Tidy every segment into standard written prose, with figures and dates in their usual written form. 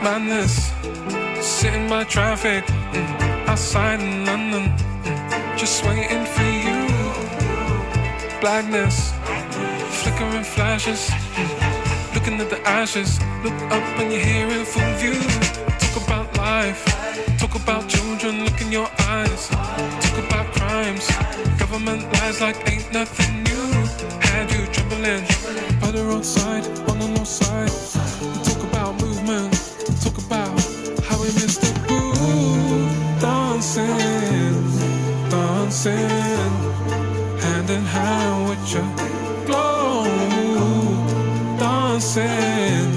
Madness, sitting by traffic, outside in London, just waiting for you. Blackness, flickering flashes, looking at the ashes. Look up and you hear it full view. Talk about life, talk about children, look in your eyes. Talk about crimes, government lies like ain't nothing new. Had you trembling by the roadside, on the north side. Talk about movement, talk about how we missed the groove. Dancing, dancing, hand in hand with your glow. Dancing,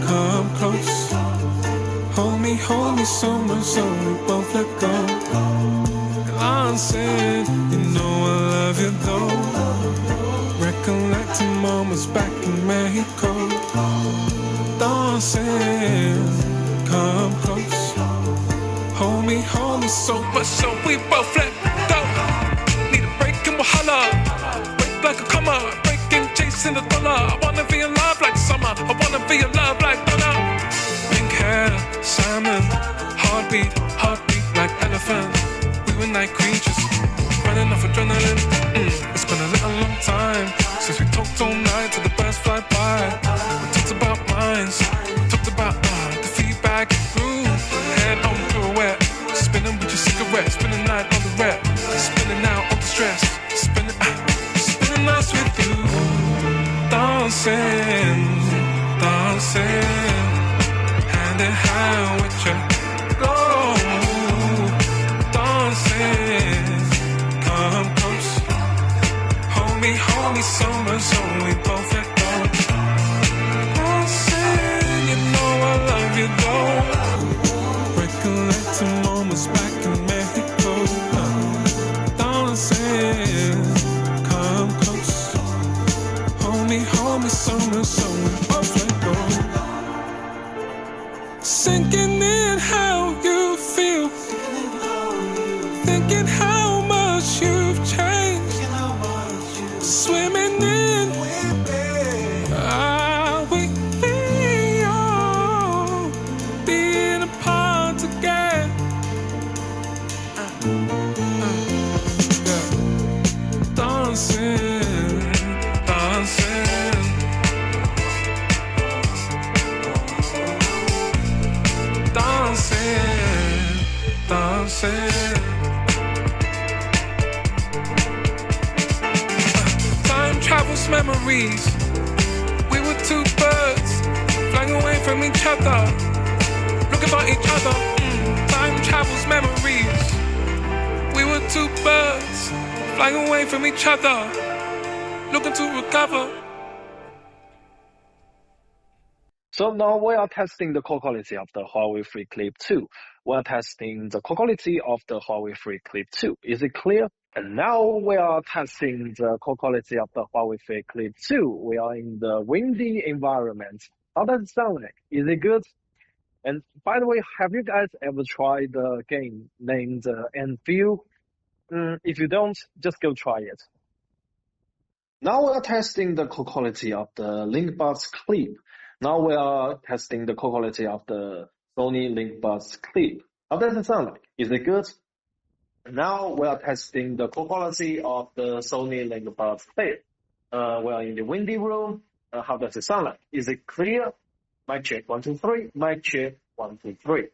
come close. Hold me so much so we both let go. Dancing, you know I love you though. Recollecting moments back in Mexico. Dancing, come close. Hold me so much so we both let go. Need a break and we'll holler. Break like a comma, breaking, chasing the dollar. I wanna be alive like summer, I wanna be alive like Donna. Pink hair, salmon, heartbeat like elephant. We were night creatures, running off adrenaline. It's been a long time since we talked all night till the birds fly by. We talked about minds, we talked about the feedback groove. Head on pirouette, spinning with your cigarette, spinning night on the rep, spinning out on the stress, spinning nights with you. Dancing, dancing, hand in hand with your glow. Dancing, come close. Hold me so much so we both let go. Dancing, you know I love you though. Recollecting moments back in Mexico. Dancing, come close. Hold me so much so we both let go. Sinking in how you feel, thinking how much you've changed. Swimming in, we feel being apart again. Dancing, dancing, dancing, dancing. Time travels memories. We were two birds flying away from each other, looking for each other. Time travels memories. We were two birds flying away from each other, looking to recover. So now we are testing the call quality of the Huawei Freeclip2. We are testing the call quality of the Huawei Freeclip2. Is it clear? And now we are testing the call quality of the Huawei Freeclip2. We are in the windy environment. How does it sound like? Is it good? And by the way, have you guys ever tried the game named Enview? If you don't, just go try it. Now we are testing the call quality of the Linkbuds clip. Now we are testing the call quality of the Sony Linkbuds clip. How does it sound like? Is it good? Now we are testing the call quality of the Sony Linkbuds clip. We are in the windy room. How does it sound like? Is it clear? Mic check 1 2 3. Mic check 1 2 3.